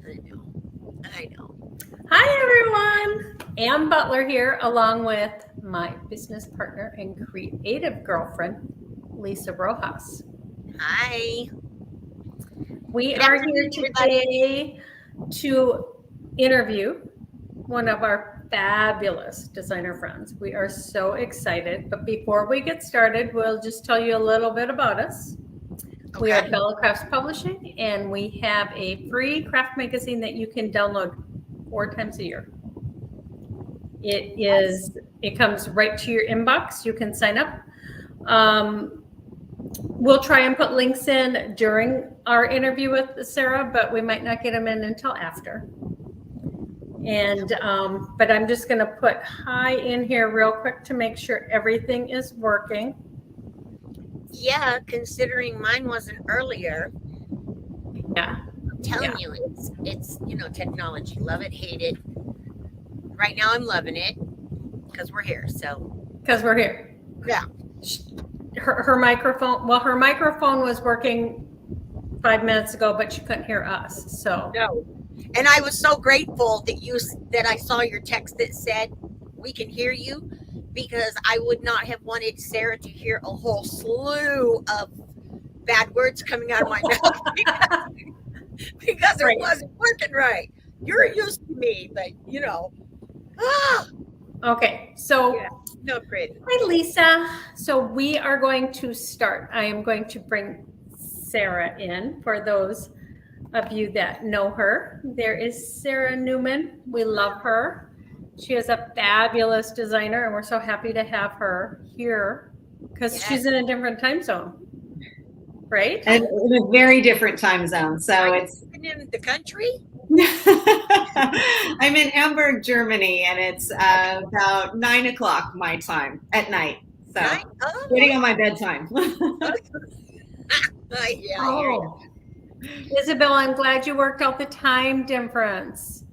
I know. I know. Hi, everyone. Ann Butler here, along with my business partner and creative girlfriend, Lisa Rojas. Hi. We Good are here afternoon, everybody. today to interview one of our fabulous designer friends. We are so excited. But before we get started, we'll just tell you a little bit about us. We are Okay. Bella Crafts Publishing, and we have a free craft magazine that you can download 4 times a year. It comes right to your inbox. You can sign up. We'll try and put links in during our interview with Sara, but we might not get them in until after. And but I'm just going to put hi in here real quick to make sure everything is working. Yeah, considering mine wasn't earlier, Yeah, I'm telling you, it's technology. Love it, hate it. Right now, I'm loving it because we're here. So because we're here. yeah. Her microphone. Well, her microphone was working 5 minutes ago, but she couldn't hear us. So No. And I was so grateful that I saw your text that said we can hear you, because I would not have wanted Sarah to hear a whole slew of bad words coming out of my mouth because it right. wasn't working right. You're used to me, but ah, Okay. So yeah, no crazy. hi, Lisa. So we are going to start. I am going to bring Sara in for those of you that know her. There is Sara Naumann. We love her. She is a fabulous designer, and we're so happy to have her here because Yes. she's in a different time zone, right? And in a very different time zone. So Are you it's living in the country? I'm in Hamburg, Germany, and it's about 9 o'clock my time at night. So waiting on my bedtime. Yeah, I hear you. Oh, Isabel, I'm glad you worked out the time difference.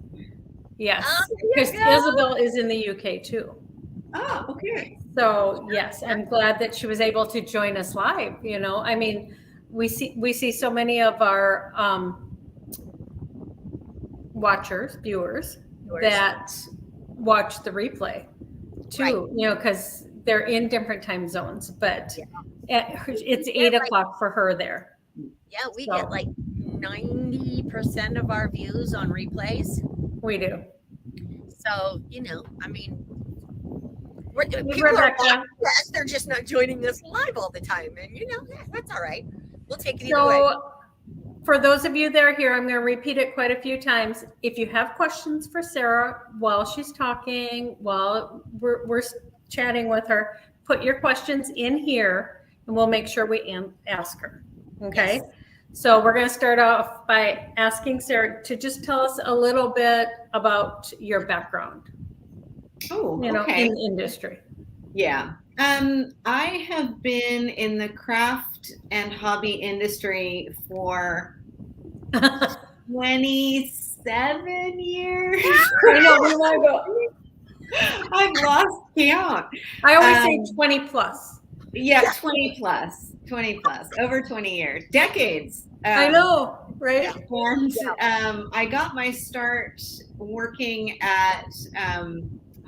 Yes, because There you go. Isabel is in the UK too. Oh, okay. So yes, I'm glad that she was able to join us live. I mean, we see so many of our viewers that watch the replay too. Right. Because they're in different time zones, but it's We get 8 o'clock for her there. Yeah, we So get like 90% of our views on replays. we do. So, I mean, people are Rebecca. watching us, they're just not joining us live all the time. And, that's all right. We'll take it either way. So for those of you that are here, I'm going to repeat it quite a few times. If you have questions for Sara while she's talking, while we're chatting with her, put your questions in here and we'll make sure we ask her. Okay. Yes. So we're going to start off by asking Sara to just tell us a little bit about your background. Oh, okay. In the industry. Yeah. I have been in the craft and hobby industry for 27 years. I know. I've lost count. I always say 20 plus. Yeah, 20 plus, over 20 years, decades. I know, right? And I got my start working at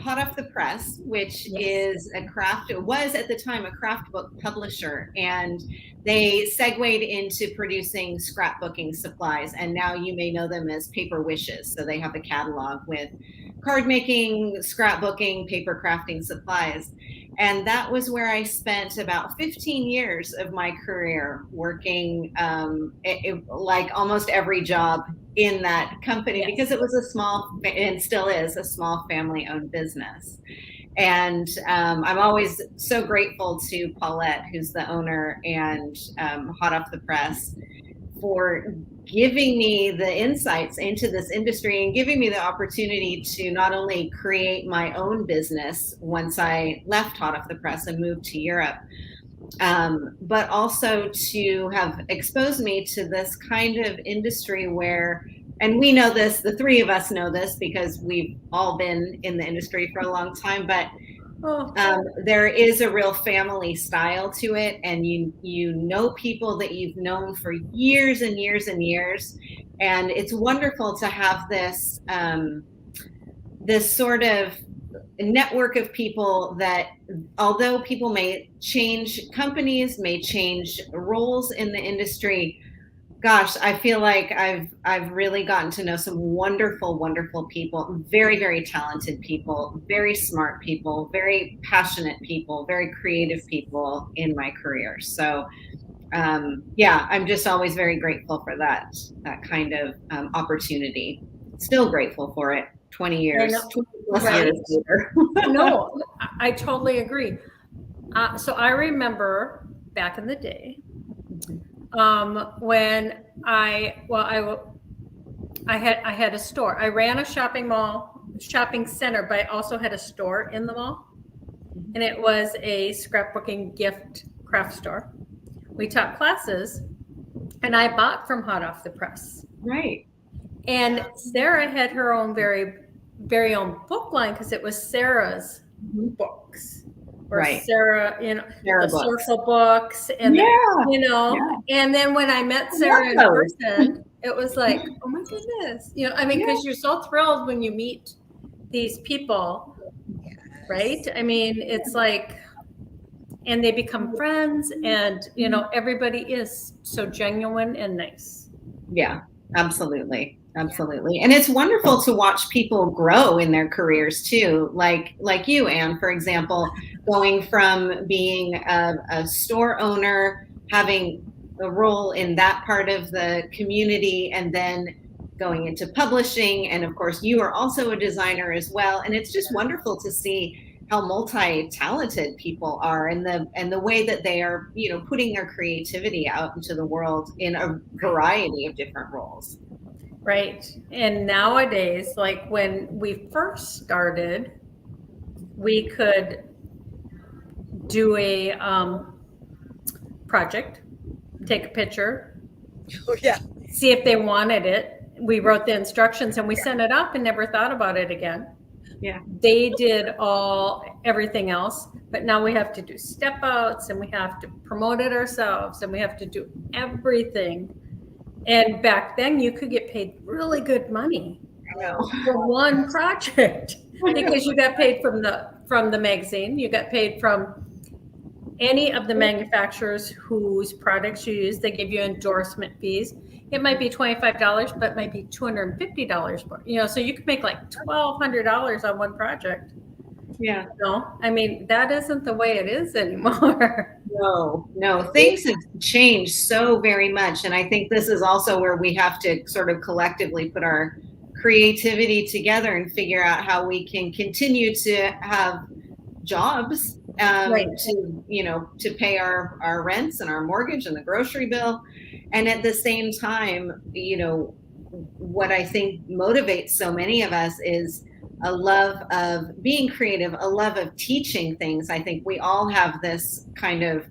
Hot Off the Press, which is was at the time a craft book publisher, and they segued into producing scrapbooking supplies, and now you may know them as Paper Wishes. So they have a catalog with card making, scrapbooking, paper crafting supplies. And that was where I spent about 15 years of my career working like almost every job in that company, because it was a small, and still is a small family-owned business. And I'm always so grateful to Paulette, who's the owner, and Hot Off the Press, for giving me the insights into this industry and giving me the opportunity to not only create my own business once I left Hot Off the Press and moved to Europe, but also to have exposed me to this kind of industry where, and we know this, the three of us know this because we've all been in the industry for a long time, but Oh, There is a real family style to it, and you know people that you've known for years and years and years, and it's wonderful to have this this sort of network of people that, although people may change companies, may change roles in the industry, gosh, I feel like I've really gotten to know some wonderful, wonderful people, very, very talented people, very smart people, very passionate people, very creative people in my career. So yeah, I'm just always very grateful for that kind of opportunity. Still grateful for it. 20 years, 20 plus right? years later. No, I totally agree. So I remember back in the day when I had a store. I ran a shopping center, but I also had a store in the mall, and it was a scrapbooking gift craft store. We taught classes, and I bought from Hot Off the Press. Right. And Sarah had her own very own book line because it was Sarah's books. Or Right. Sarah, Sarah the books. social books, and and then when I met Sarah in person, it was like, oh my goodness, I mean, because you're so thrilled when you meet these people, right? I mean, it's like, and they become friends, and everybody is so genuine and nice. Yeah, absolutely. Absolutely. And it's wonderful to watch people grow in their careers too. Like you, Anne, for example, going from being a store owner, having a role in that part of the community, and then going into publishing. And of course, you are also a designer as well. And it's just wonderful to see how multi-talented people are, and the way that they are, putting their creativity out into the world in a variety of different roles. Right. And nowadays, like when we first started, we could do a project, take a picture, see if they wanted it. We wrote the instructions and we sent it up and never thought about it again. Yeah. They did everything else, but now we have to do step outs, and we have to promote it ourselves, and we have to do everything. And back then you could get paid really good money for one project because you got paid from the magazine, you got paid from any of the manufacturers whose products you use. They give you endorsement fees. It might be $25, but it might be $250 more. So you could make like $1,200 on one project. Yeah. I mean, that isn't the way it is anymore. No, things have changed so very much. And I think this is also where we have to sort of collectively put our creativity together and figure out how we can continue to have jobs to pay our rents and our mortgage and the grocery bill. And at the same time, what I think motivates so many of us is a love of being creative, a love of teaching things. I think we all have this kind of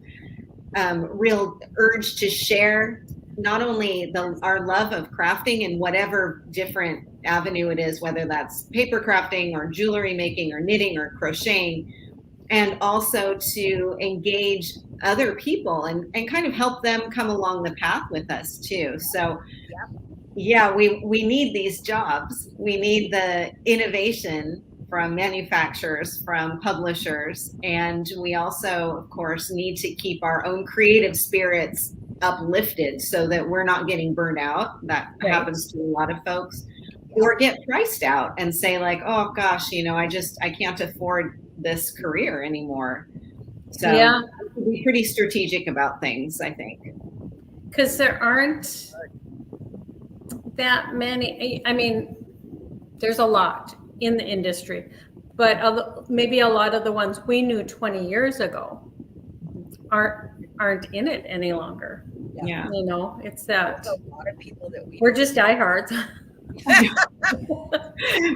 real urge to share not only our love of crafting in whatever different avenue it is, whether that's paper crafting or jewelry making or knitting or crocheting, and also to engage other people and kind of help them come along the path with us too. So yeah, we need these jobs. We need the innovation from manufacturers, from publishers, and we also, of course, need to keep our own creative spirits uplifted so that we're not getting burned out. That happens to a lot of folks, or get priced out and say like, oh gosh, I can't afford this career anymore. So be pretty strategic about things, I think. Because there aren't that many. I mean, there's a lot in the industry, but maybe a lot of the ones we knew 20 years ago aren't in it any longer. Yeah. It's that There's a lot of people that we're just diehards.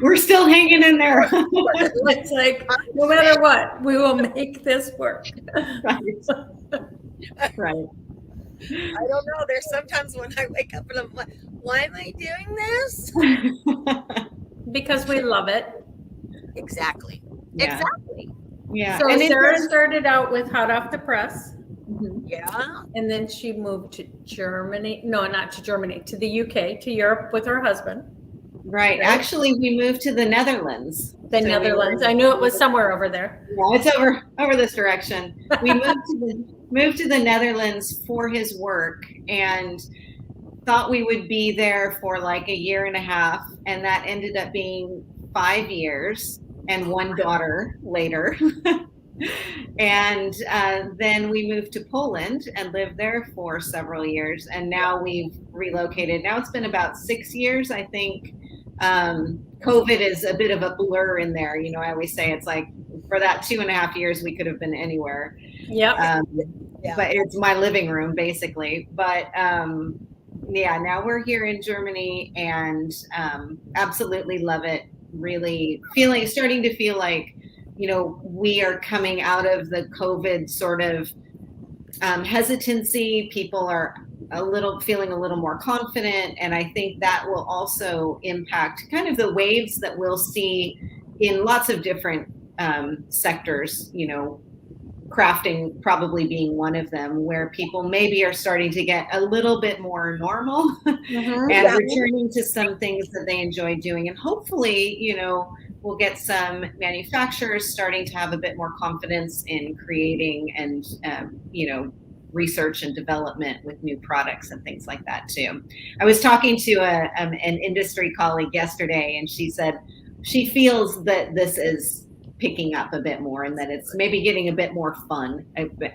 We're still hanging in there. It's like, no matter what, we will make this work. Right. I don't know. There's sometimes when I wake up and I'm like, why am I doing this? Because we love it. Exactly. Yeah. Exactly. Yeah. So And Sarah started out with Hot Off the Press, Yeah. and then she moved to Germany. No, not to Germany, to the UK, to Europe with her husband. right. Actually, we moved to the Netherlands. The So Netherlands. I knew it was somewhere over there. Yeah, it's over this direction. We moved to the Netherlands for his work and thought we would be there for like a year and a half, and that ended up being 5 years and one daughter later. And then we moved to Poland and lived there for several years, and now we've relocated. Now it's been about 6 years, I think. COVID is a bit of a blur in there. You know, I always say it's like for that 2.5 years, we could have been anywhere. Yep. Yeah. But it's my living room basically. But yeah, now we're here in Germany and absolutely love it. Really starting to feel like, you know, we are coming out of the COVID sort of hesitancy. People are feeling a little more confident, and I think that will also impact kind of the waves that we'll see in lots of different sectors, you know, crafting probably being one of them, where people maybe are starting to get a little bit more normal and returning to some things that they enjoy doing. And hopefully, you know, we'll get some manufacturers starting to have a bit more confidence in creating and, you know, research and development with new products and things like that too. I was talking to an industry colleague yesterday, and she said she feels that this is picking up a bit more and that it's maybe getting a bit more fun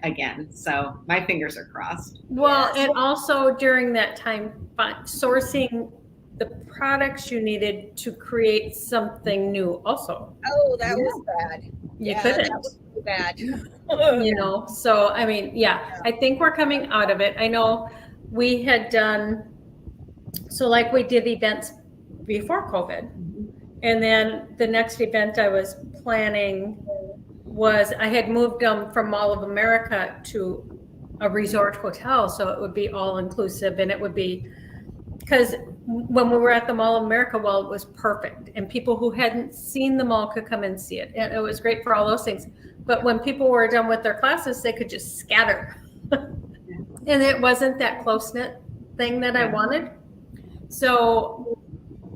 again. So my fingers are crossed. Well, and also during that time, sourcing the products you needed to create something new also. Oh, that was bad. You couldn't. That was bad. You know, so I mean, yeah, I think we're coming out of it. I know we had done, so like we did events before COVID. And then the next event I was planning was I had moved them from Mall of America to a resort hotel. So it would be all inclusive, and it would be, because when we were at the Mall of America, well, it was perfect. And people who hadn't seen the mall could come and see it. And it was great for all those things. But when people were done with their classes, they could just scatter. And it wasn't that close-knit thing that I wanted. So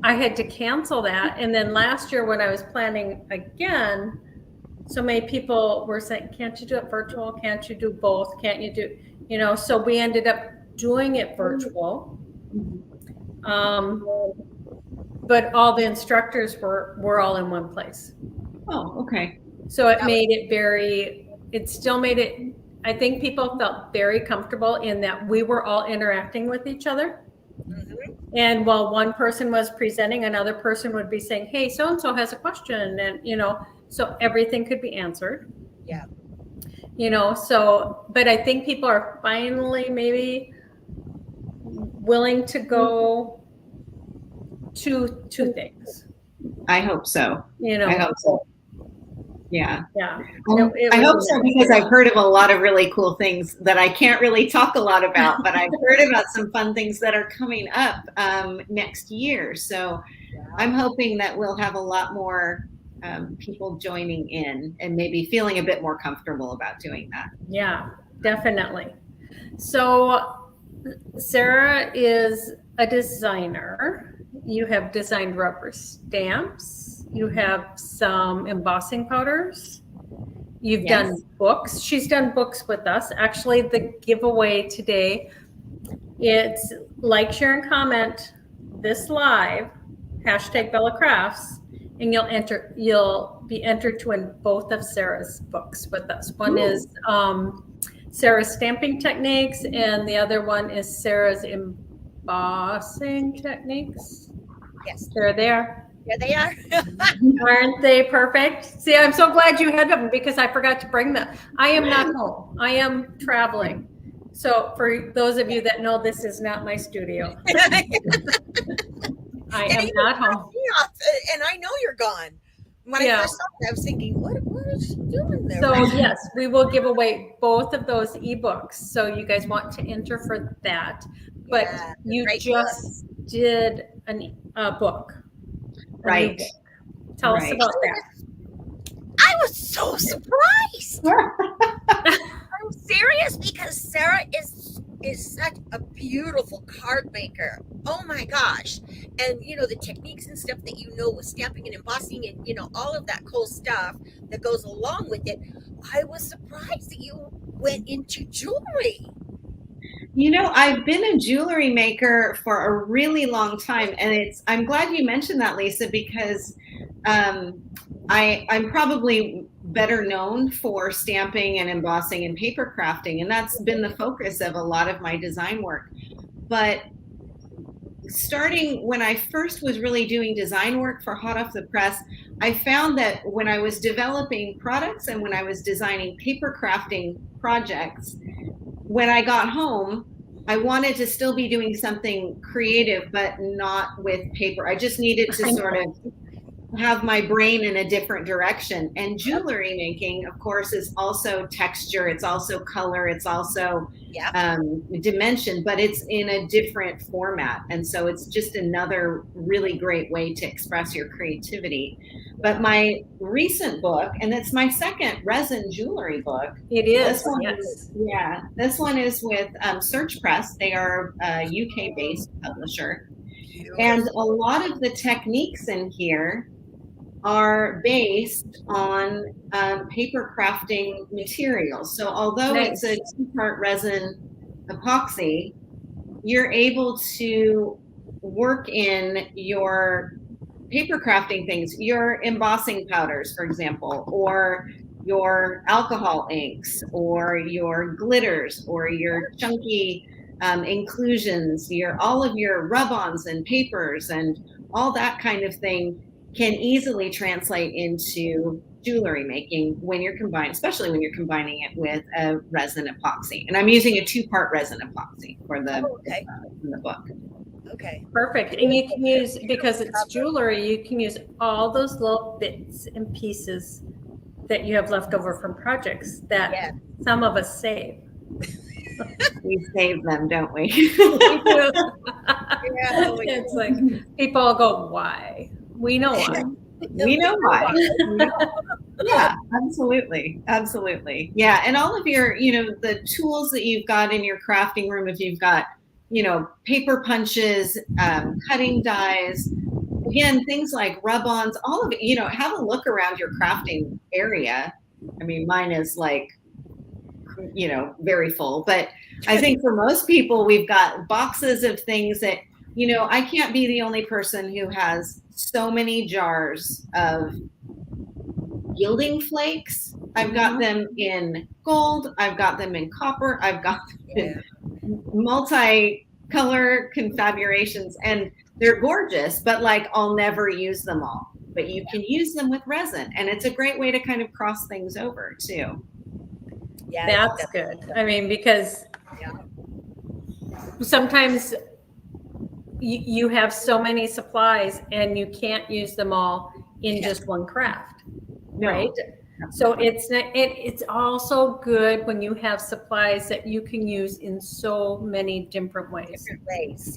I had to cancel that. And then last year when I was planning again, so many people were saying, can't you do it virtual? Can't you do both? Can't you do, you know, so we ended up doing it virtual. But all the instructors were all in one place. Oh, okay. So it made it still made it, I think people felt very comfortable in that we were all interacting with each other. And while one person was presenting, another person would be saying, hey, so-and-so has a question. And, you know, so everything could be answered. Yeah. You know, so, but I think people are finally maybe willing to go to two things. I hope so. You know, I hope so. Yeah. Yeah. I hope so, because I've heard of a lot of really cool things that I can't really talk a lot about, but I've heard about some fun things that are coming up next year. So I'm hoping that we'll have a lot more people joining in and maybe feeling a bit more comfortable about doing that. Yeah, definitely. So Sara is a designer. You have designed rubber stamps. You have some embossing powders. You've done books. She's done books with us. Actually, the giveaway today, it's like, share, and comment this live, #BellaCrafts, and you'll be entered to win both of Sarah's books with us. One is Sarah's stamping techniques, and the other one is Sarah's embossing techniques. Yes. They're there. There they are. Aren't they perfect? See, I'm so glad you had them because I forgot to bring them. I am not home. I am traveling. So for those of you that know, this is not my studio. I am not home. And I know you're gone. When I first saw it, I was thinking, what is she doing there? So yes, we will give away both of those ebooks. So you guys want to enter for that. But you just did a book. Right. Tell us about that. I was so surprised. I'm serious because Sara is such a beautiful card maker. Oh my gosh. And the techniques and stuff that with stamping and embossing and all of that cool stuff that goes along with it. I was surprised that you went into jewelry. I've been a jewelry maker for a really long time, and I'm glad you mentioned that, Lisa, because I'm probably better known for stamping and embossing and paper crafting, and that's been the focus of a lot of my design work. But starting when I first was really doing design work for Hot Off the Press, I found that when I was developing products and when I was designing paper crafting projects, when I got home, I wanted to still be doing something creative, but not with paper. I just needed to sort of have my brain in a different direction. And jewelry making, of course, is also texture. It's also color. It's also dimension, but it's in a different format. And so it's just another really great way to express your creativity. But my recent book, and it's my second resin jewelry book. It is. This one, Yes. Yeah. This one is with Search Press. They are a UK-based publisher. And a lot of the techniques in here are based on paper crafting materials. So although it's a two-part resin epoxy, you're able to work in your paper crafting things, your embossing powders, for example, or your alcohol inks, or your glitters, or your chunky inclusions, all of your rub-ons and papers and all that kind of thing can easily translate into jewelry making when you're especially when you're combining it with a resin epoxy. And I'm using a two-part resin epoxy for the in the book. Okay. Perfect. And you can use, because it's jewelry, you can use all those little bits and pieces that you have left over from projects that some of us save. We save them, don't we? We do. It's like people go, why? We know why. We know why. Yeah, absolutely. Absolutely. Yeah. And all of your, the tools that you've got in your crafting room, if you've got, paper punches, cutting dies, again, things like rub-ons, all of it, have a look around your crafting area. I mean, mine is like, very full, but I think for most people, we've got boxes of things that, I can't be the only person who has so many jars of gilding flakes. I've got them in gold. I've got them in copper. I've got them in multi-color configurations, and they're gorgeous, but I'll never use them all. But you can use them with resin, and it's a great way to kind of cross things over too. Yeah, that's good. I mean, because sometimes you have so many supplies and you can't use them all in just one craft, right? So it's also good when you have supplies that you can use in so many different ways.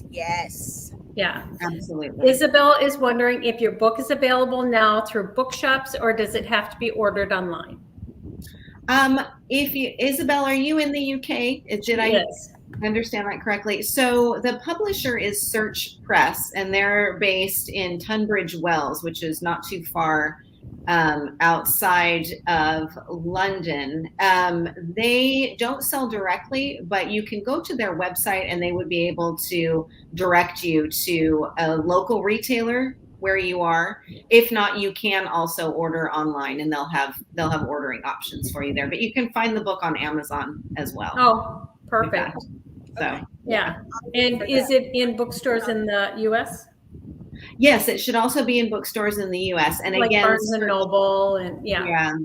Yes. Yeah. Absolutely. Isabel is wondering if your book is available now through bookshops, or does it have to be ordered online? Isabel, are you in the UK? Did I understand that correctly? So the publisher is Search Press, and they're based in Tunbridge Wells, which is not too far outside of London. They don't sell directly, but you can go to their website and they would be able to direct you to a local retailer where you are. If not, you can also order online, and they'll have ordering options for you there. But you can find the book on Amazon as well. Oh, perfect. So yeah. And is it in bookstores in the US? Yes, it should also be in bookstores in the US. And like again, Barnes and Noble and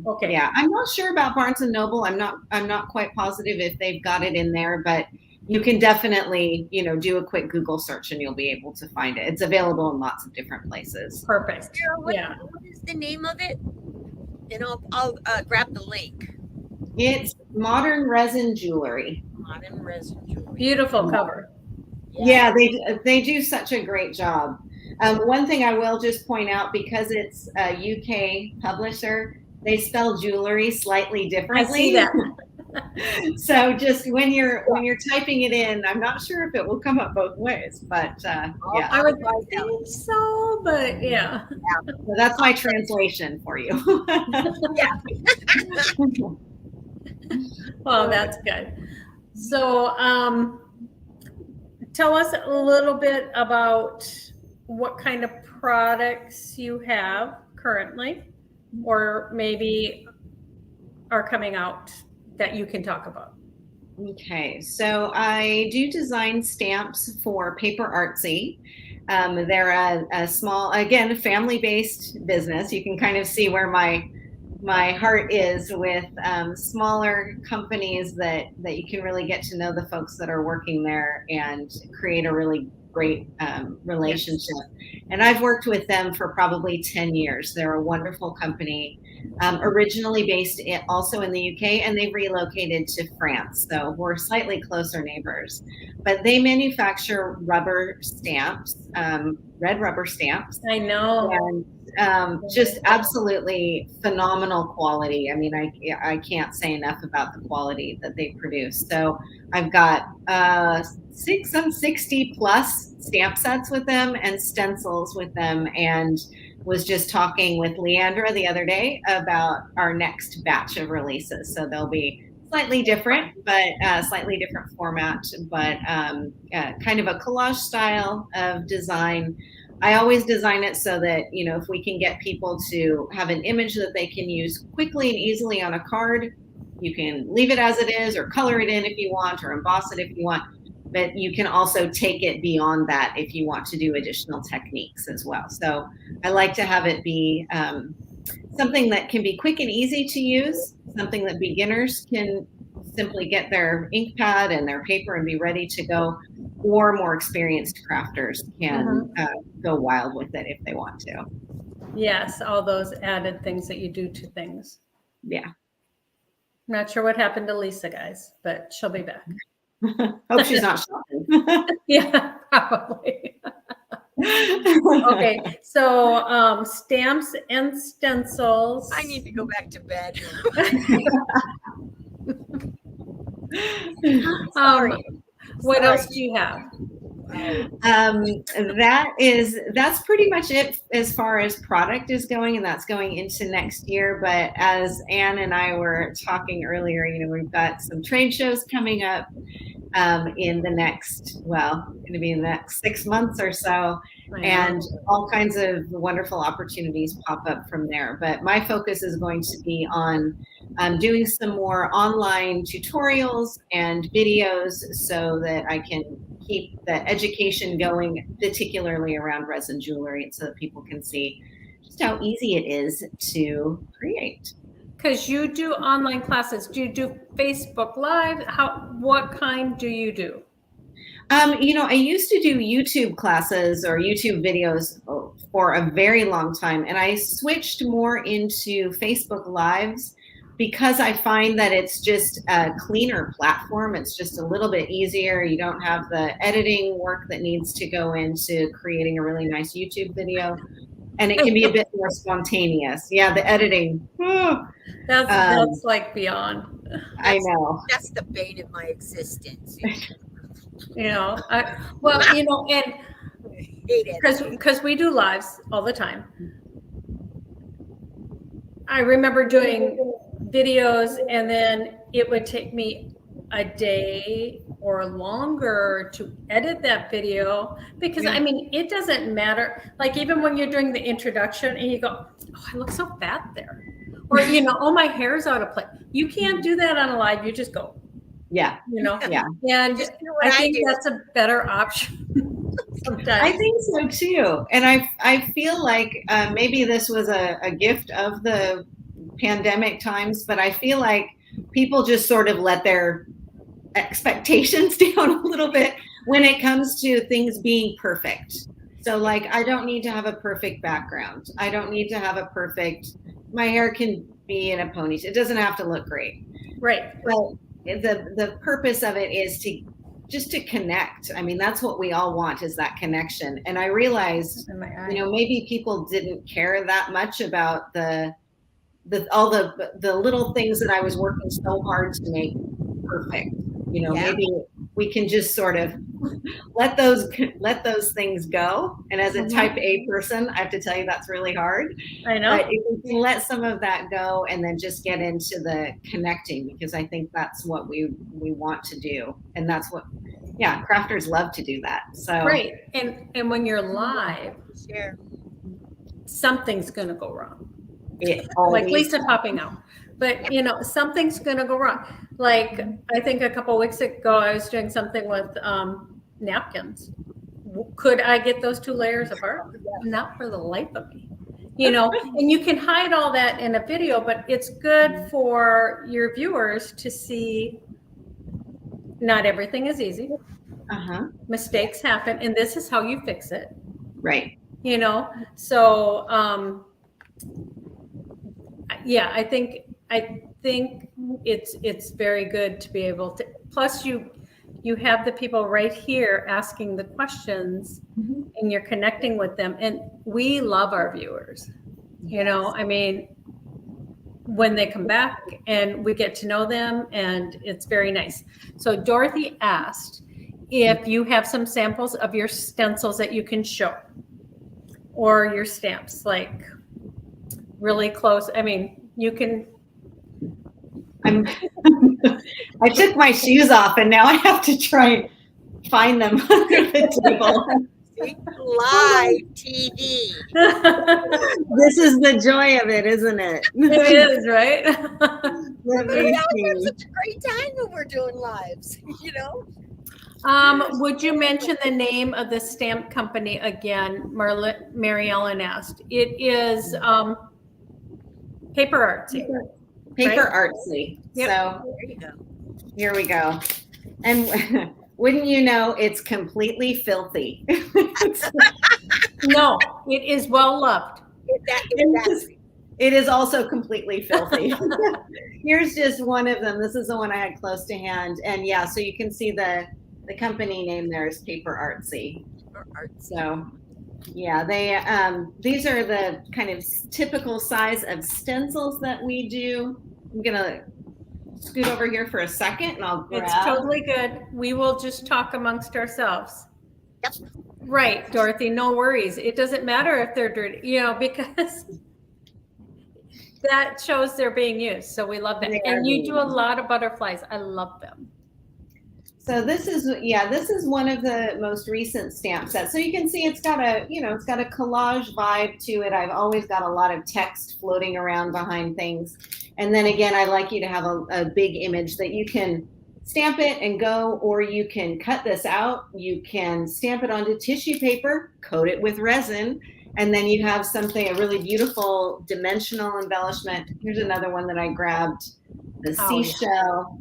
Okay. Yeah. I'm not sure about Barnes and Noble. I'm not quite positive if they've got it in there, but you can definitely, do a quick Google search and you'll be able to find it. It's available in lots of different places. Perfect. What is the name of it? And I'll grab the link. It's Modern Resin Jewelry. Modern Resin Jewelry. Beautiful cover. Yeah, they do such a great job. One thing I will just point out, because it's a UK publisher, they spell jewelry slightly I differently. see that. So just when you're typing it in, I'm not sure if it will come up both ways, but yeah. I would think so, but yeah. So that's my translation for you. Well, that's good. So, tell us a little bit about what kind of products you have currently, or maybe are coming out that you can talk about. Okay, so I do design stamps for Paper Artsy. They're a small, again, family-based business. You can kind of see where my heart is with smaller companies that you can really get to know the folks that are working there and create a really great relationship. And I've worked with them for probably 10 years. They're a wonderful company, originally based also in the UK, and they've relocated to France. So we're slightly closer neighbors. But they manufacture rubber stamps, red rubber stamps. I know. And just absolutely phenomenal quality. I mean, I can't say enough about the quality that they produce. So I've got 60 plus stamp sets with them and stencils with them, and was just talking with Leandra the other day about our next batch of releases. So they'll be slightly different, but slightly different format, but kind of a collage style of design. I always design it so that, you know, if we can get people to have an image that they can use quickly and easily on a card, you can leave it as it is or color it in if you want or emboss it if you want. But you can also take it beyond that if you want to do additional techniques as well. So I like to have it be something that can be quick and easy to use, something that beginners can simply get their ink pad and their paper and be ready to go, or more experienced crafters can go wild with it if they want to. Yes, all those added things that you do to things. Yeah. Not sure what happened to Lisa, guys, but she'll be back. Hope she's not shopping. Yeah, probably. Okay, so stamps and stencils. I need to go back to bed. What else do you have? That's pretty much it as far as product is going, and that's going into next year. But as Anne and I were talking earlier, you know, we've got some trade shows coming up in the next, going to be in the next 6 months or so, and all kinds of wonderful opportunities pop up from there. But my focus is going to be on doing some more online tutorials and videos so that I can keep the education going, particularly around resin jewelry, so that people can see just how easy it is to create. Because you do online classes. Do you do Facebook Live? What kind do you do? You know, I used to do YouTube classes or YouTube videos for a very long time, and I switched more into Facebook Lives because I find that it's just a cleaner platform. It's just a little bit easier. You don't have the editing work that needs to go into creating a really nice YouTube video, and it can be a bit more spontaneous. Yeah, the editing. That's like beyond. I know. That's the bane of my existence. You know, and because we do lives all the time. I remember doing videos, and then it would take me a day or longer to edit that video because I mean, it doesn't matter. Like even when you're doing the introduction and you go, oh, I look so fat there. Or, you know, oh, my hair's out of place. You can't do that on a live. You just go. Yeah. You know? Yeah. And I think that's a better option sometimes. I think so too. And I feel like maybe this was a gift of the pandemic times, but I feel like people just sort of let their expectations down a little bit when it comes to things being perfect. So like, I don't need to have a perfect background. I don't need to have a perfect, my hair can be in a ponytail. It doesn't have to look great. Right. But the purpose of it is to connect. I mean, that's what we all want, is that connection. And I realized, you know, maybe people didn't care that much about the all the little things that I was working so hard to make perfect. You know, Yeah. maybe we can just sort of let those things go. And as a type A person, I have to tell you that's really hard. I know. But if we can let some of that go and then just get into the connecting, because I think that's what we want to do. And that's what, yeah, crafters love to do that. So Right. And when you're live, Share. something's going to go wrong. it Like always, Lisa popping out. But, you know, something's going to go wrong. Like, I think a couple of weeks ago, I was doing something with napkins. Could I get those 2 layers apart? Not for the life of me. You know, and you can hide all that in a video, but it's good for your viewers to see not everything is easy. Mistakes happen, and this is how you fix it. right. You know, so yeah, I think it's very good to be able to. Plus, you have the people right here asking the questions, and you're connecting with them, and we love our viewers. You know, I mean, when they come back and we get to know them, and it's very nice. So Dorothy asked if you have some samples of your stencils that you can show, or your stamps, like really close. I mean, you can. I took my shoes off and now I have to try and find them under the table. Live TV. This is the joy of it, isn't it? It is, right? Let But we me always have see. such a great time when we're doing lives, you know? Would you mention the name of the stamp company again? Mary Ellen asked. It is Paper Artsy. Paper Right? Artsy. Yep. So There you go. here we go. And wouldn't you know, it's completely filthy. No, it is well loved. Exactly. It is also completely filthy. Here's just one of them. This is the one I had close to hand. And yeah, so you can see the company name there is Paper Artsy. So yeah, they these are the kind of typical size of stencils that we do. I'm gonna scoot over here for a second and I'll grab. It's totally good. We will just talk amongst ourselves. Yep. Right, Dorothy, no worries. It doesn't matter if they're dirty, you know, because that shows they're being used. So we love that. And you do a lot of butterflies. I love them. So this is one of the most recent stamp sets. So you can see it's got a, you know, it's got a collage vibe to it. I've always got a lot of text floating around behind things. And then again, I like you to have a big image that you can stamp it and go, or you can cut this out. You can stamp it onto tissue paper, coat it with resin, and then you have something, a really beautiful dimensional embellishment. Here's another one that I grabbed, the seashell.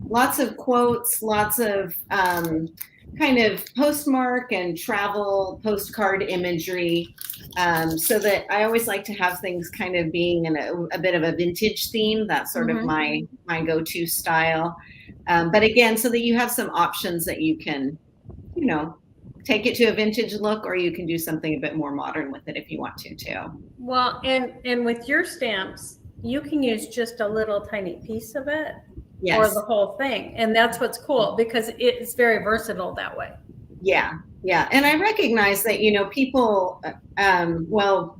Lots of quotes, lots of kind of postmark and travel postcard imagery, so that I always like to have things kind of being in a bit of a vintage theme. That's sort of my go-to style. But again, so that you have some options that you can, you know, take it to a vintage look, or you can do something a bit more modern with it if you want to too. Well, and with your stamps, you can use just a little tiny piece of it. Yes. Or the whole thing. And that's what's cool, because it's very versatile that way. Yeah. Yeah. And I recognize that, you know, people, well,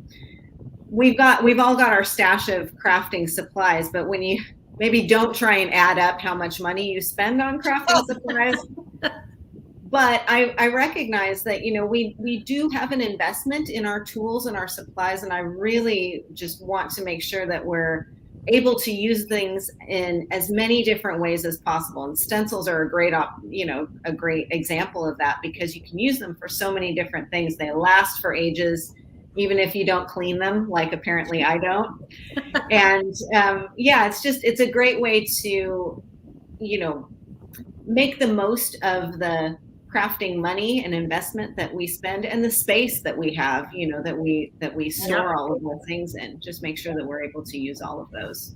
we've all got our stash of crafting supplies, but when you maybe don't try and add up how much money you spend on crafting supplies. But I recognize that, you know, we do have an investment in our tools and our supplies. And I really just want to make sure that we're able to use things in as many different ways as possible. And stencils are a great example of that, because you can use them for so many different things. They last for ages, even if you don't clean them, like apparently I don't. And yeah, it's a great way to, you know, make the most of the crafting money and investment that we spend, and the space that we have, you know, that we store all of those things in. Just make sure that we're able to use all of those.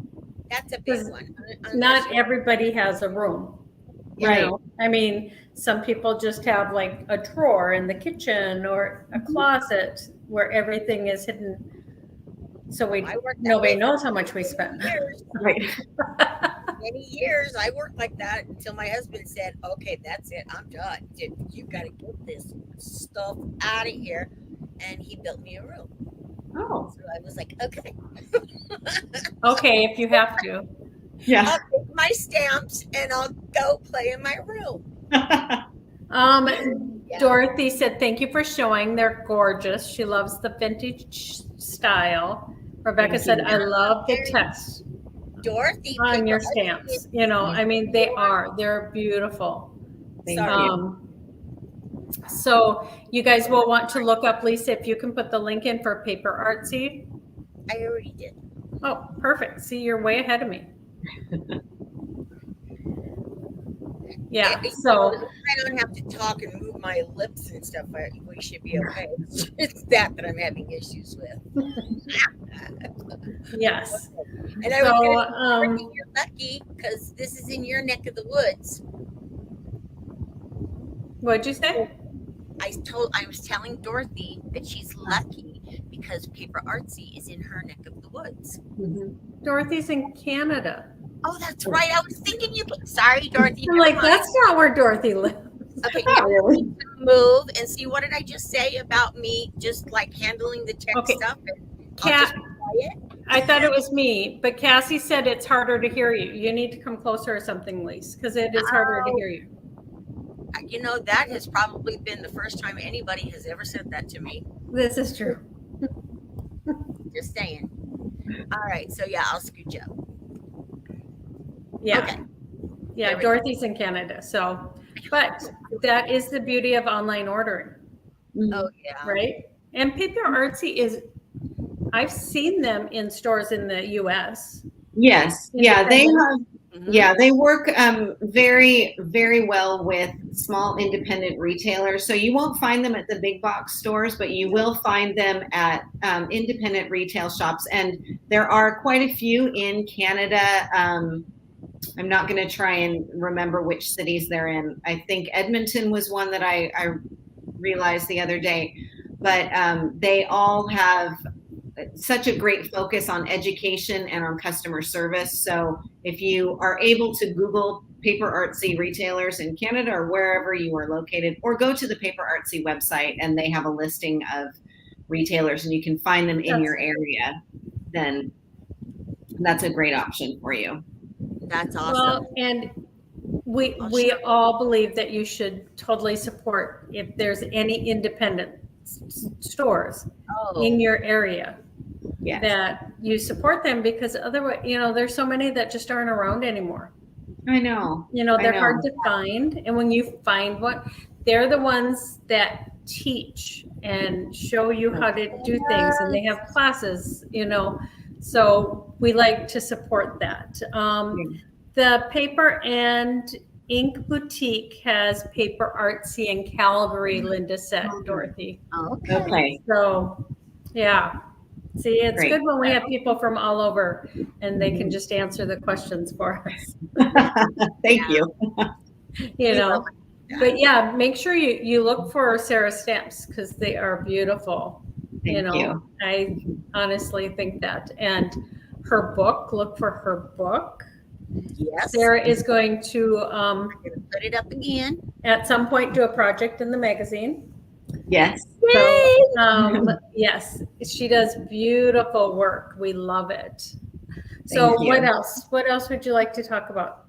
That's a big one. Not everybody has a room. Right. You know? I mean, some people just have like a drawer in the kitchen or a closet where everything is hidden. So I worked that nobody way knows for how much we many spend. years. Right. Many years I worked like that until my husband said, "Okay, that's it. I'm done. You got to get this stuff out of here," and he built me a room. Oh, So I was like, "Okay, Okay, if you have to. yeah. I'll take my stamps and I'll go play in my room." Yeah. Dorothy said, thank you for showing. They're gorgeous. She loves the vintage style. Rebecca Thank said, you. I love the text Dorothy on paper your artsy stamps. is You know, I mean, they are. They're beautiful. Thank sorry. you. So you guys will want to look up, Lisa, if you can put the link in for Paper Artsy. I already did. Oh, perfect. See, you're way ahead of me. Yeah, so I don't have to talk and move my lips and stuff. We should be okay. It's that I'm having issues with. yes. And I was So, going to say, you're lucky because this is in your neck of the woods. what'd you say? I was telling Dorothy that she's lucky because Paper Artsy is in her neck of the woods. Mhm. Dorothy's in Canada. Oh, that's right. I was thinking you. Sorry, Dorothy. I'm like, that's not where Dorothy lives. Okay, Not now really. we need to move and see what did I just say about me just like handling the tech Okay. stuff. And I'll just be quiet. I thought it was me, but Cassie said it's harder to hear you. You need to come closer or something, Lise, because it is harder to hear you. You know, that has probably been the first time anybody has ever said that to me. This is true. Just saying. All right, so yeah, I'll scooch up. Yeah. Okay. Yeah, There we go. Dorothy's in Canada. So, but that is the beauty of online ordering, Oh yeah. right? And Paper Artsy is, I've seen them in stores in the US. Yes. Yeah, they have. Mhm. Yeah, they work very, very well with small independent retailers. So you won't find them at the big box stores, but you will find them at independent retail shops. And there are quite a few in Canada. I'm not going to try and remember which cities they're in. I think Edmonton was one that I realized the other day. But they all have such a great focus on education and on customer service. So if you are able to Google Paper Artsy retailers in Canada or wherever you are located, or go to the Paper Artsy website and they have a listing of retailers and you can find them in your area, then that's a great option for you. That's awesome. Well, and we all believe that you should totally support if there's any independent stores in your area. Yes. That you support them, because otherwise, you know, there's so many that just aren't around anymore. I know. You know, they're hard to find. And when you find one, they're the ones that teach and show you how to do things, and they have classes, you know. So we like to support that. The Paper and Ink Boutique has Paper Artsy in Calgary, Linda said, Dorothy. Okay. So, yeah. See, it's Great. good when we have people from all over and they can just answer the questions for us. Thank you. You know, but yeah, make sure you look for Sarah's stamps because they are beautiful. Thank you. I honestly think that. And her book, look for her book. Yes. Sarah is going to I'm gonna put it up again. at some point do a project in the magazine. Yes. So, yes, she does beautiful work. We love it. So Thank you. what else? What else would you like to talk about?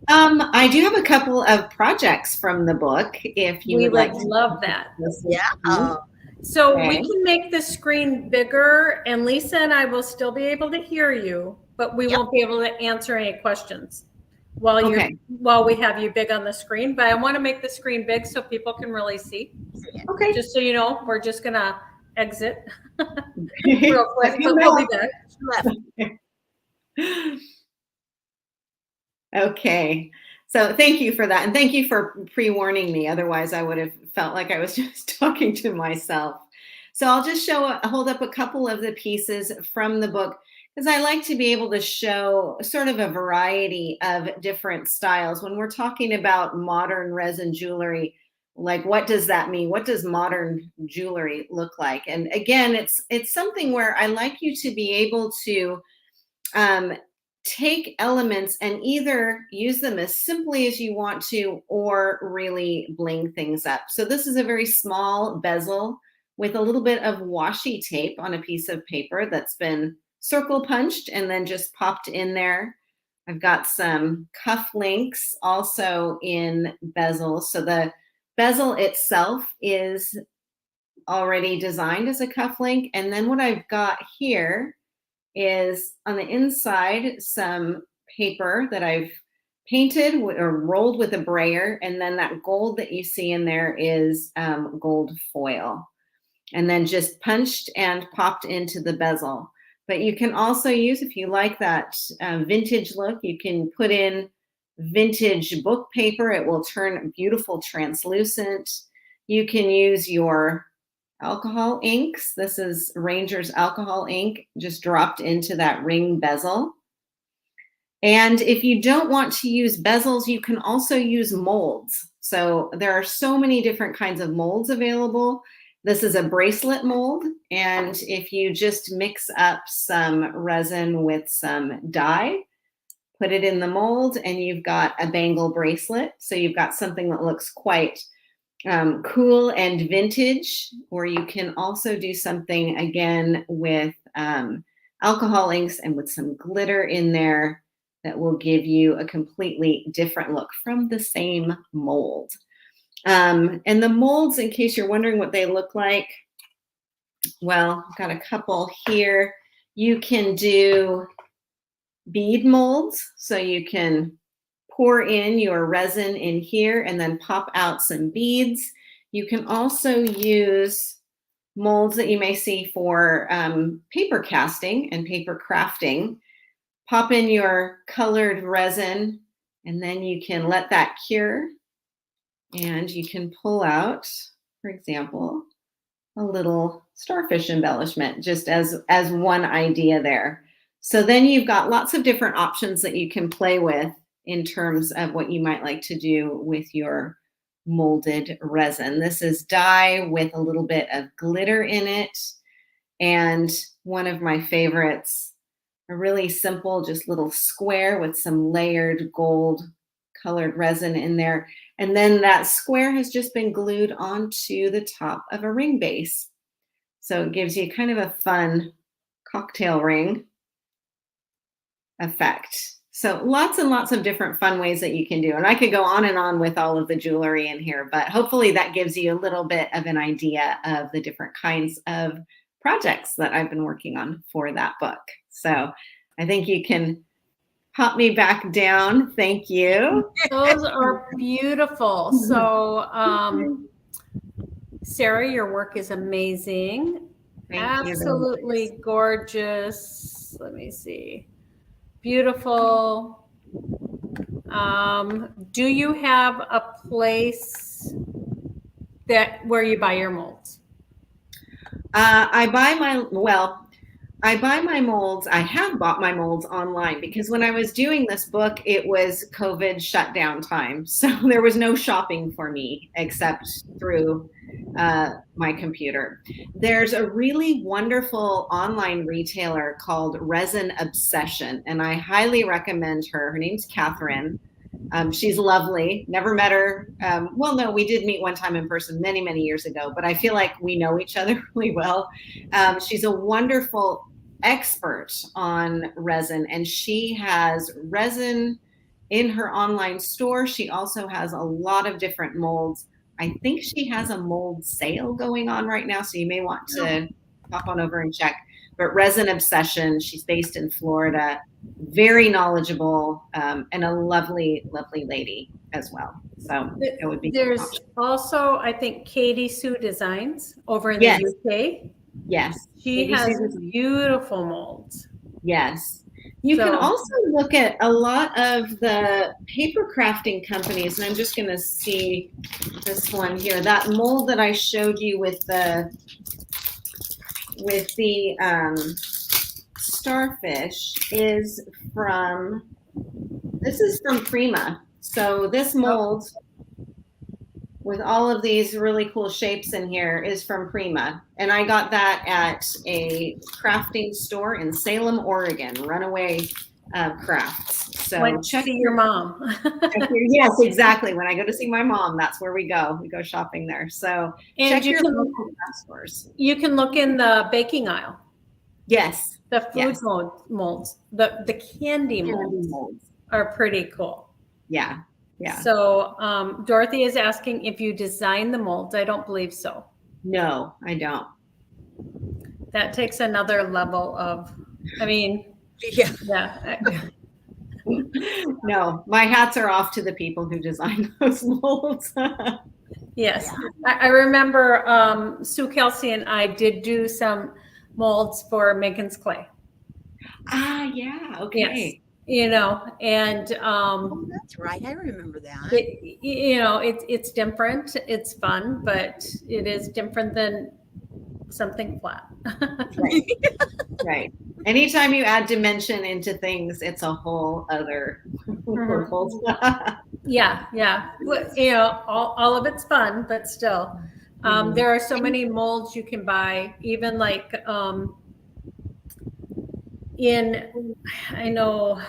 I do have a couple of projects from the book if you would like to. Love that. Yeah. So Okay. we can make the screen bigger, and Lisa and I will still be able to hear you, but we won't be able to answer any questions while we have you big on the screen. But I want to make the screen big so people can really see. Okay. Just so you know, we're just gonna exit real quick, but we'll be back. Okay. So thank you for that. And thank you for pre-warning me. Otherwise, I would have felt like I was just talking to myself. So I'll just hold up a couple of the pieces from the book, because I like to be able to show sort of a variety of different styles. When we're talking about modern resin jewelry, like, what does that mean? What does modern jewelry look like? And again, it's something where I like you to be able to take elements and either use them as simply as you want to or really bling things up. So this is a very small bezel with a little bit of washi tape on a piece of paper that's been circle punched and then just popped in there. I've got some cuff links also in bezels. So the bezel itself is already designed as a cuff link. And then what I've got here is on the inside some paper that I've painted or rolled with a brayer. And then that gold that you see in there is gold foil. And then just punched and popped into the bezel. But you can also use, if you like that vintage look, you can put in vintage book paper. It will turn beautiful translucent. You can use your alcohol inks. This is Ranger's alcohol ink, just dropped into that ring bezel. And if you don't want to use bezels, you can also use molds. So there are so many different kinds of molds available. This is a bracelet mold, and if you just mix up some resin with some dye, put it in the mold, and you've got a bangle bracelet. So you've got something that looks quite cool and vintage, or you can also do something again with alcohol inks and with some glitter in there that will give you a completely different look from the same mold. And the molds, in case you're wondering what they look like, well, I've got a couple here. You can do bead molds, so you can pour in your resin in here and then pop out some beads. You can also use molds that you may see for paper casting and paper crafting. Pop in your colored resin, and then you can let that cure. And you can pull out, for example, a little starfish embellishment, just as one idea there. So then you've got lots of different options that you can play with in terms of what you might like to do with your molded resin. This is dye with a little bit of glitter in it. And one of my favorites, a really simple, just little square with some layered gold colored resin in there. And then that square has just been glued onto the top of a ring base. So it gives you kind of a fun cocktail ring effect. So lots and lots of different fun ways that you can do. And I could go on and on with all of the jewelry in here, but hopefully that gives you a little bit of an idea of the different kinds of projects that I've been working on for that book. So I think you can pop me back down. Thank you. Those are beautiful. So, Sara, your work is amazing. Thank you. Absolutely gorgeous. Let me see. Beautiful. Do you have a place where you buy your molds? I buy my molds. I have bought my molds online because when I was doing this book, it was COVID shutdown time. So there was no shopping for me except through my computer. There's a really wonderful online retailer called Resin Obsession, and I highly recommend her. Her name's Catherine. She's lovely. Never met her. Well, no, we did meet one time in person many, many years ago, but I feel like we know each other really well. She's a wonderful expert on resin, and she has resin in her online store. She also has a lot of different molds. I think she has a mold sale going on right now, so you may want to pop on over and check. But Resin Obsession, she's based in Florida, very knowledgeable, and a lovely, lovely lady as well. So it would be. There's also, I think, Katie Sue Designs over in Yes. the UK. Yes. She Katie has Sue beautiful molds. Yes. You can also look at a lot of the paper crafting companies, and I'm just going to see this one here. That mold that I showed you with the starfish is from Prima. So this mold with all of these really cool shapes in here is from Prima. And I got that at a crafting store in Salem, Oregon, Runaway Crafts. So Went to see your mom. yes, exactly. When I go to see my mom, that's where we go. We go shopping there. So And check you your can, local craft stores. you can look in the baking aisle. Yes. The food Yes. molds, the candy molds molds. are pretty cool. Yeah. Yeah. So Dorothy is asking if you design the molds. I don't believe so. No, I don't. That takes another level of, I mean, Yeah. yeah. No, my hats are off to the people who design those molds. Yes. I remember Sue Kelsey and I did do some molds for Megan's Clay. Ah, yeah. Okay. Yes. You know, and Oh, that's right. I remember that. it's different. It's fun, but it is different than something flat. Right. Right. Anytime you add dimension into things, it's a whole other world. Yeah. Well, all of it's fun, but still, there are so many molds you can buy, even like I know,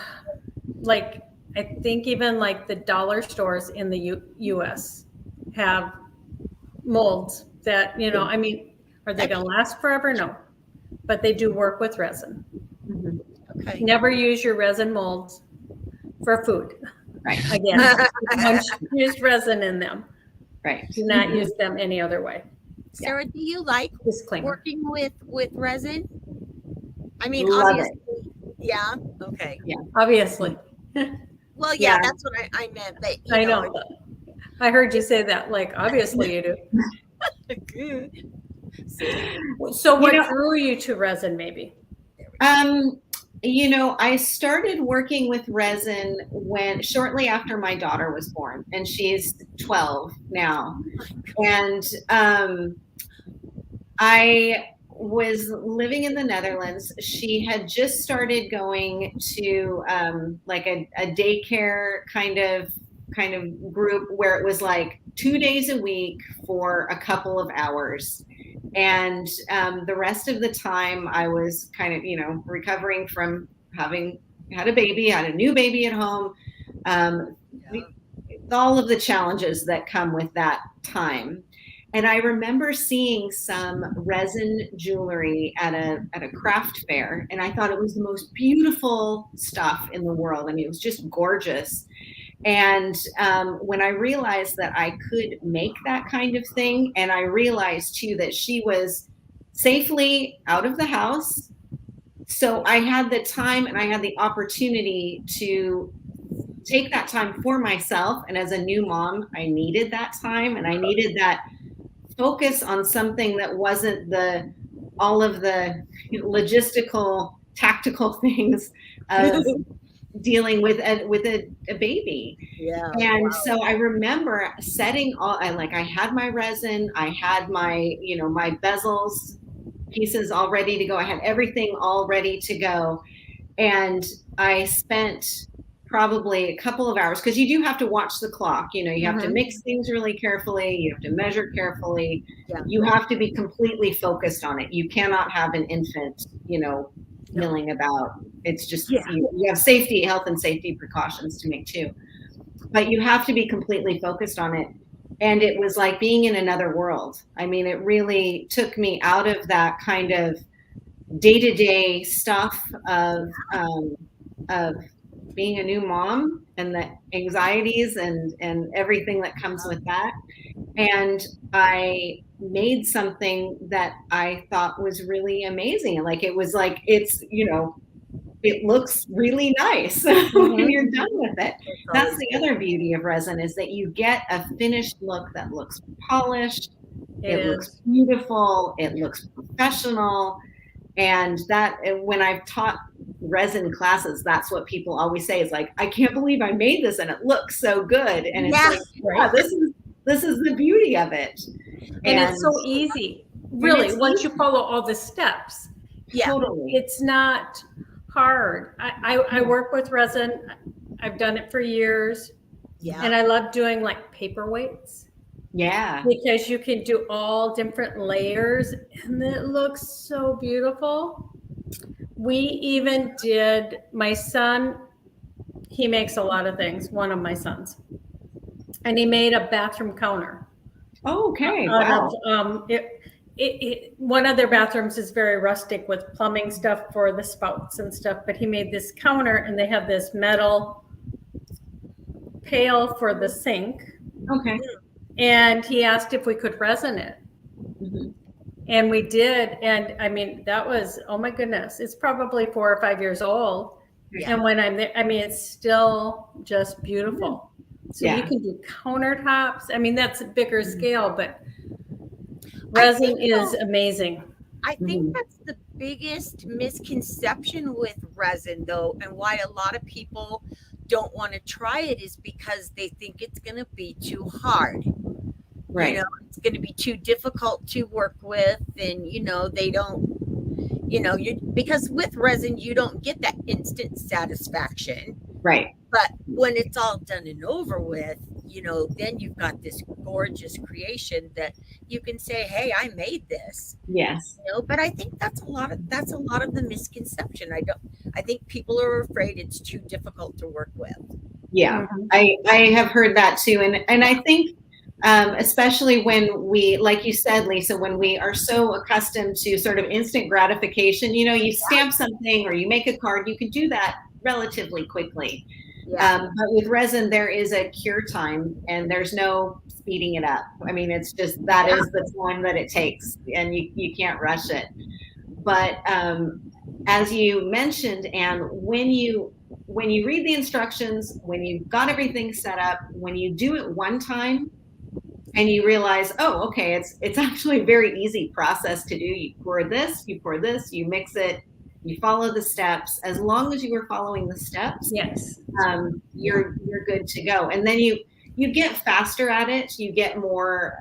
like, I think even like the dollar stores in the US have molds that, I mean, are they going to last forever? No, but they do work with resin. Okay. Never use your resin molds for food. Right. Again, once you use resin in them, Right. do not use them any other way. Sarah, do you like Disclaimer. working with resin? I mean, Love obviously, yeah. Okay. Obviously. Well, yeah, Yeah. that's what I meant. But I know. I heard you say that. Like, obviously you do. So what drew you to resin, maybe? I started working with resin shortly after my daughter was born, and she's 12 now. And I was living in the Netherlands. She had just started going to like a daycare kind of group where it was like 2 days a week for a couple of hours. And the rest of the time I was kind of, recovering from having had a new baby at home, all of the challenges that come with that time. And I remember seeing some resin jewelry at a craft fair, and I thought it was the most beautiful stuff in the world. I mean, it was just gorgeous. And when I realized that I could make that kind of thing, and I realized too that she was safely out of the house, so I had the time and I had the opportunity to take that time for myself. And as a new mom, I needed that time, and I needed that focus on something that wasn't all of the logistical, tactical things of dealing with a baby. Yeah. And so I remember setting I had my resin, I had my, my bezels pieces all ready to go. I had everything all ready to go. And I spent probably a couple of hours, because you do have to watch the clock. You have to mix things really carefully. You have to measure carefully. Yeah. You have to be completely focused on it. You cannot have an infant, milling about. It's just, you have health and safety precautions to make too. But you have to be completely focused on it. And it was like being in another world. I mean, it really took me out of that kind of day-to-day stuff of being a new mom and the anxieties and everything that comes with that. And I made something that I thought was really amazing. Like, it was like, it's, it looks really nice when you're done with it. That's the other beauty of resin, is that you get a finished look that looks polished. It looks beautiful. It looks professional. And that, when I've taught resin classes, that's what people always say, is like, I can't believe I made this and it looks so good. And it's like, this is the beauty of it. And it's so easy, really, once you follow all the steps. Yeah, totally. It's not hard. I work with resin. I've done it for years. Yeah. And I love doing like paperweights. Yeah. because you can do all different layers and it looks so beautiful. We even did, my son, he makes a lot of things, one of my sons, and he made a bathroom counter Oh, okay. out Wow. of one of their bathrooms is very rustic with plumbing stuff for the spouts and stuff, but he made this counter and they have this metal pail for the sink, Okay. and he asked if we could resin it. Mhm. And we did. And I mean, that was, oh my goodness, it's probably 4 or 5 years old. Yeah. And when I'm there, I mean, it's still just beautiful. So you Yeah. can do countertops. I mean, that's a bigger scale, but I resin think, is though, amazing. I think Mhm. that's the biggest misconception with resin, though, and why a lot of people don't want to try it is because they think it's going to be too hard. You Right. know, it's going to be too difficult to work with, and they don't. Because with resin, you don't get that instant satisfaction. Right. But when it's all done and over with, then you've got this gorgeous creation that you can say, "Hey, I made this." Yes. But I think that's a lot of the misconception. I think people are afraid it's too difficult to work with. Yeah. Mhm. I have heard that too. And I think especially when we, like you said, Lisa, when we are so accustomed to sort of instant gratification, you stamp something or you make a card, you can do that relatively quickly. Yeah. But with resin, there is a cure time and there's no speeding it up. I mean, it's just that Yeah. is the time that it takes and you can't rush it. But as you mentioned, and when you read the instructions, when you've got everything set up, when you do it one time and you realize, oh, okay, it's actually a very easy process to do. You pour this, you mix it, you follow the steps. As long as you are following the steps, Yes. you're good to go. And then you get faster at it. You get more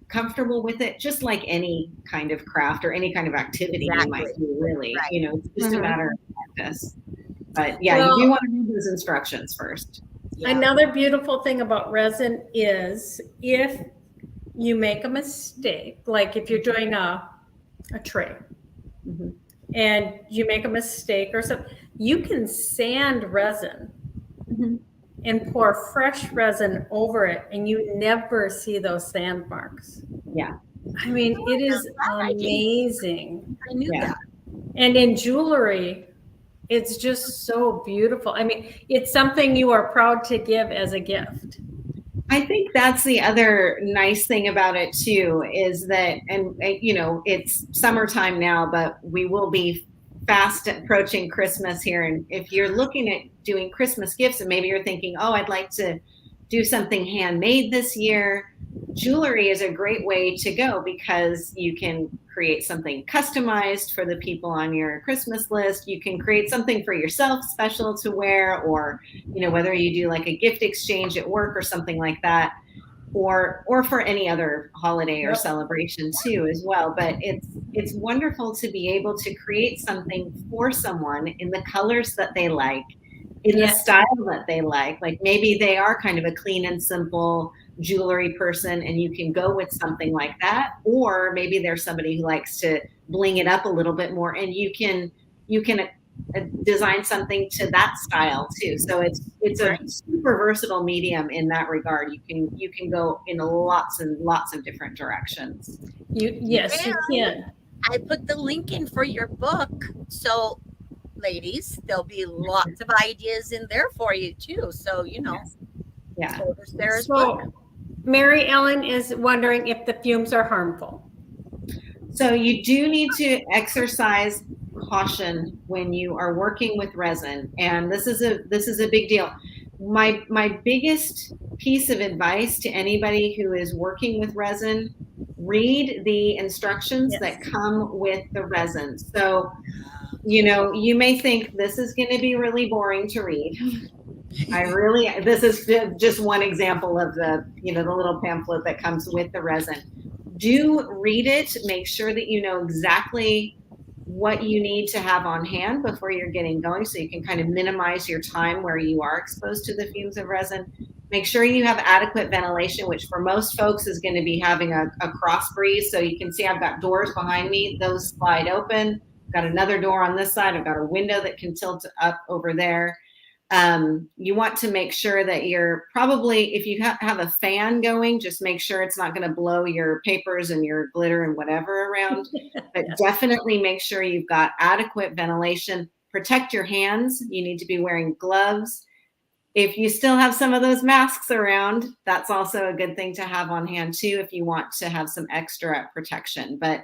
comfortable with it, just like any kind of craft or any kind of activity you might Exactly. do. Really, Right. it's just a Mhm. matter of practice. But yeah, you Well, do want to read those instructions first. Yeah. another beautiful thing about resin is if you make a mistake, like if you're doing a tray Mhm. and you make a mistake or something, you can sand resin Mhm. and pour fresh resin over it, and you never see those sand marks. Yeah. I mean, it is I didn't- amazing. I knew Yeah. that. And in jewelry, it's just so beautiful. I mean, it's something you are proud to give as a gift. I think that's the other nice thing about it too, is that, and it's summertime now, but we will be fast approaching Christmas here. And if you're looking at doing Christmas gifts and maybe you're thinking, oh, I'd like to do something handmade this year, jewelry is a great way to go because you can create something customized for the people on your Christmas list. You can create something for yourself special to wear, or whether you do like a gift exchange at work or something like that, or for any other holiday or Yep. celebration too as well. But it's wonderful to be able to create something for someone in the colors that they like, in the Yes. style that they like. Like maybe they are kind of a clean and simple jewelry person and you can go with something like that, or maybe there's somebody who likes to bling it up a little bit more and you can design something to that style too. So it's a super versatile medium in that regard. You can go in lots and lots of different directions. Yes, you can. I put the link in for your book. So, ladies, there'll be lots of ideas in there for you too. So, Yes. Yeah. so does Sarah's book. So, Mary Ellen is wondering if the fumes are harmful. So you do need to exercise caution when you are working with resin, and this is a big deal. My biggest piece of advice to anybody who is working with resin: read the instructions that come with the resin. So you may think this is going to be really boring to read. This is just one example of the little pamphlet that comes with the resin. Do read it. Make sure that you know exactly what you need to have on hand before you're getting going, so you can kind of minimize your time where you are exposed to the fumes of resin. Make sure you have adequate ventilation, which for most folks is going to be having a cross breeze. So you can see I've got doors behind me. Those slide open. Got another door on this side. I've got a window that can tilt up over there. You want to make sure that you're probably, if you have a fan going, just make sure it's not going to blow your papers and your glitter and whatever around. But definitely make sure you've got adequate ventilation. Protect your hands. You need to be wearing gloves. If you still have some of those masks around, that's also a good thing to have on hand too, if you want to have some extra protection. But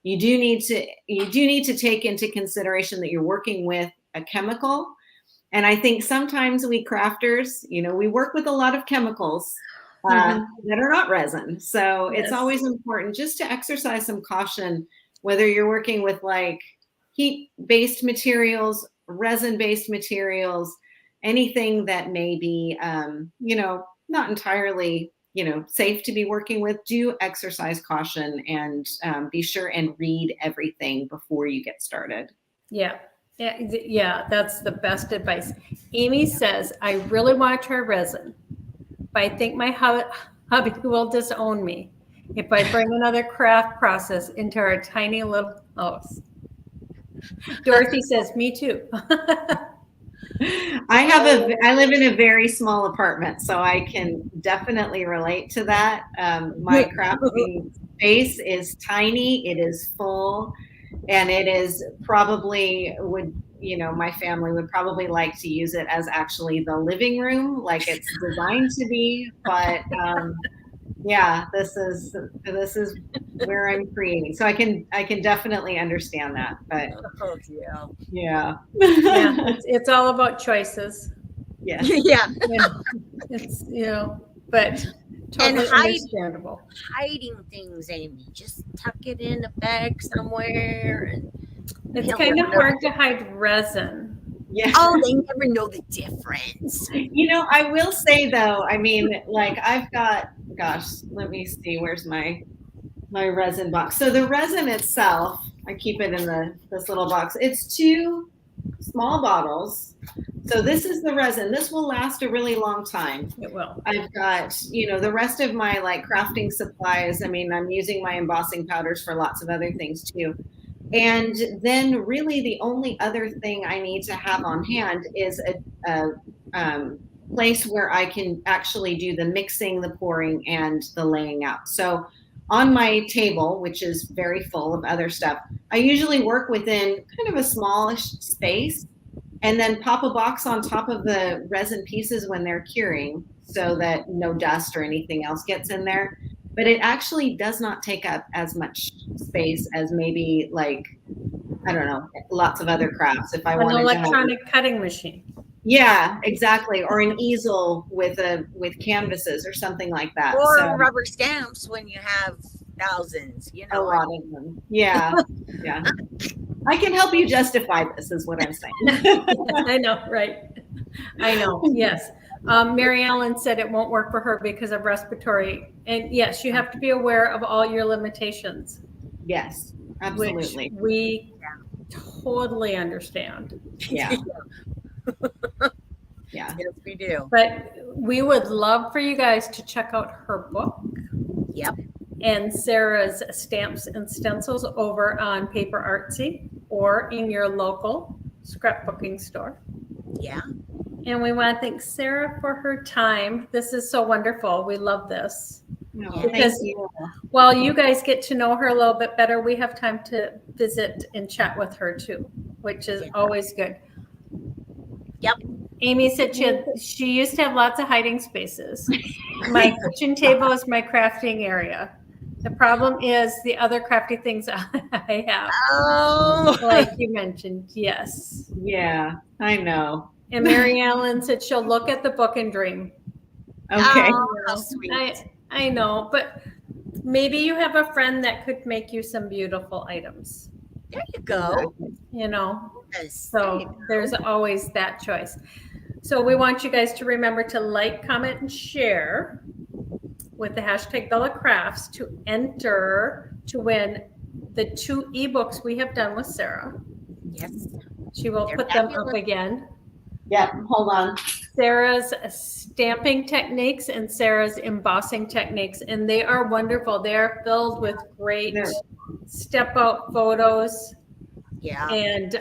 you do need to take into consideration that you're working with a chemical. And I think sometimes we crafters, we work with a lot of chemicals that are not resin. So it's always important just to exercise some caution, whether you're working with like heat-based materials, resin-based materials, anything that may be, not entirely, safe to be working with. Do exercise caution and be sure and read everything before you get started. Yeah, that's the best advice. Amy says, I really want to try resin, but I think my hubby will disown me if I bring another craft process into our tiny little house. Dorothy says, me too. I live in a very small apartment, so I can definitely relate to that. My crafting space is tiny, it is full, and it is probably my family would probably like to use it as actually the living room, like it's designed to be. But yeah, this is where I'm creating, so I can definitely understand that. But yeah, it's all about choices. Yeah. It's but totally understandable. Hiding things, Amy. Just tuck it in a bag somewhere. And it's kind of hard to hide resin. Yeah. Oh, they never know the difference. I will say though, I mean, like I've got, let me see, where's my resin box? So the resin itself, I keep it in this little box. It's 2 small bottles. So this is the resin. This will last a really long time. It will. I've got, the rest of my like crafting supplies. I mean, I'm using my embossing powders for lots of other things too. And then really the only other thing I need to have on hand is a place where I can actually do the mixing, the pouring, and the laying out. So on my table, which is very full of other stuff, I usually work within kind of a smallish space and then pop a box on top of the resin pieces when they're curing so that no dust or anything else gets in there. But it actually does not take up as much space as maybe like, I don't know, lots of other crafts. If I wanted an electronic cutting machine. Yeah, exactly. Or an easel with canvases or something like that. Or rubber stamps when you have thousands, A lot of them. Yeah. Yeah. I can help you justify this is what I'm saying. I know, right. I know, yes. Mary Ellen said it won't work for her because of respiratory. And yes, you have to be aware of all your limitations. Yes, absolutely. Which we totally understand. Yeah. Yeah. Yes, we do. But we would love for you guys to check out her book. Yep. And Sarah's stamps and stencils over on Paper Artsy or in your local scrapbooking store. Yeah. And we want to thank Sarah for her time. This is so wonderful. We love this. No, because thank you. while you guys get to know her a little bit better, we have time to visit and chat with her too, which is always good. Yep. Amy said she used to have lots of hiding spaces. My kitchen table is my crafting area. The problem is the other crafty things I have. Oh. Like you mentioned, yes. Yeah, I know. And Mary Ellen said she'll look at the book and dream. Okay. Oh, how sweet. I know, but maybe you have a friend that could make you some beautiful items. There you go. Yes. So there's always that choice. So we want you guys to remember to like, comment, and share with the hashtag Bella Crafts to enter to win the 2 ebooks we have done with Sarah. Yes. She will put them up again. Yeah, hold on. Sarah's stamping techniques and Sarah's embossing techniques, and they are wonderful. They are filled with great step out photos, Yeah, and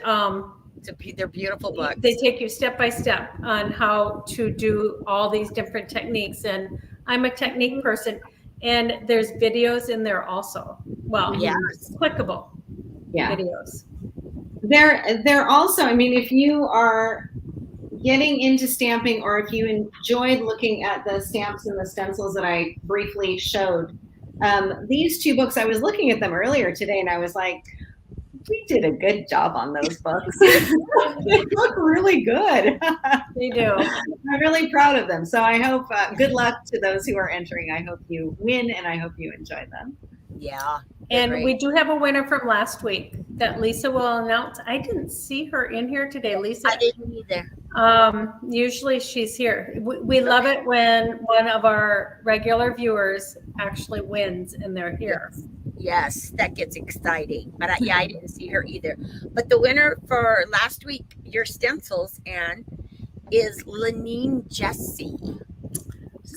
they're beautiful books. they take you step by step on how to do all these different techniques. And I'm a technique person, and there's videos in there also. Well, Yes. clickable videos. They're also, I mean, if you are getting into stamping, or if you enjoyed looking at the stamps and the stencils that I briefly showed, these two books, I was looking at them earlier today and I was like, we did a good job on those books. They look really good. They do. I'm really proud of them. So I hope, good luck to those who are entering. I hope you win and I hope you enjoy them. Yeah. And we do have a winner from last week that Lisa will announce. I didn't see her in here today, Lisa. I didn't either. Usually she's here. We love it when one of our regular viewers actually wins and they're here. Yes, that gets exciting. But I didn't see her either. But the winner for last week, your stencils, Anne, is Lenine Jesse.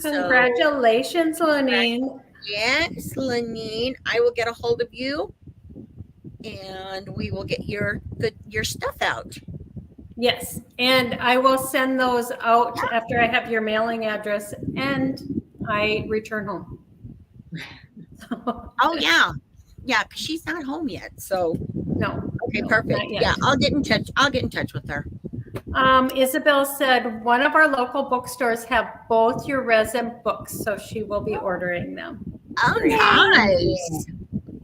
Congratulations, Lenine. Yes, Lenine. I will get a hold of you and we will get your stuff out. Yes, and I will send those out after I have your mailing address and I return home. Oh yeah, because she's not home yet. So no. Okay, no, perfect. Yeah, I'll get in touch with her. Isabel said one of our local bookstores have both your resin books, so she will be ordering them. Oh, nice.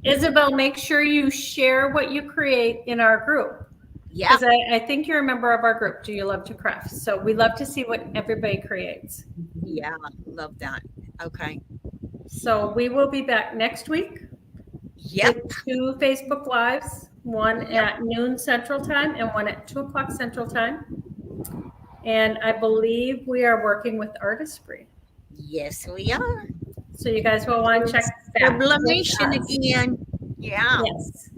Isabel, make sure you share what you create in our group. Yeah. Because I think you're a member of our group, Do You Love to Craft? So we love to see what everybody creates. Yeah, love that. Okay. So we will be back next week. Yep. With 2 Facebook Lives, one at noon Central Time and one at 2 o'clock Central Time. And I believe we are working with Artistry. Yes, we are. So you guys will want to check that. Sublimation again. Yeah. Yes.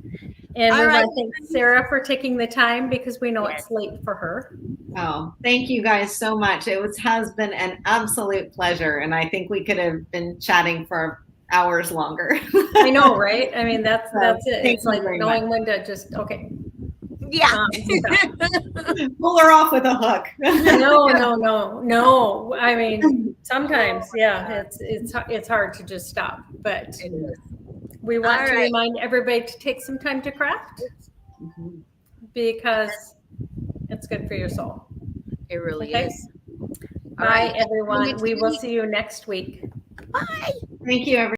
And we want to thank Sarah for taking the time because we know it's late for her. Oh, thank you guys so much. Has been an absolute pleasure. And I think we could have been chatting for hours longer. I know, right? I mean, that's it. It's like knowing when to just, Yeah. Pull her off with a hook. No. I mean, sometimes, it's hard to just stop, but we want to remind everybody to take some time to craft because it's good for your soul. It really is. Bye, everyone. We will see you next week. Bye. Thank you, everyone.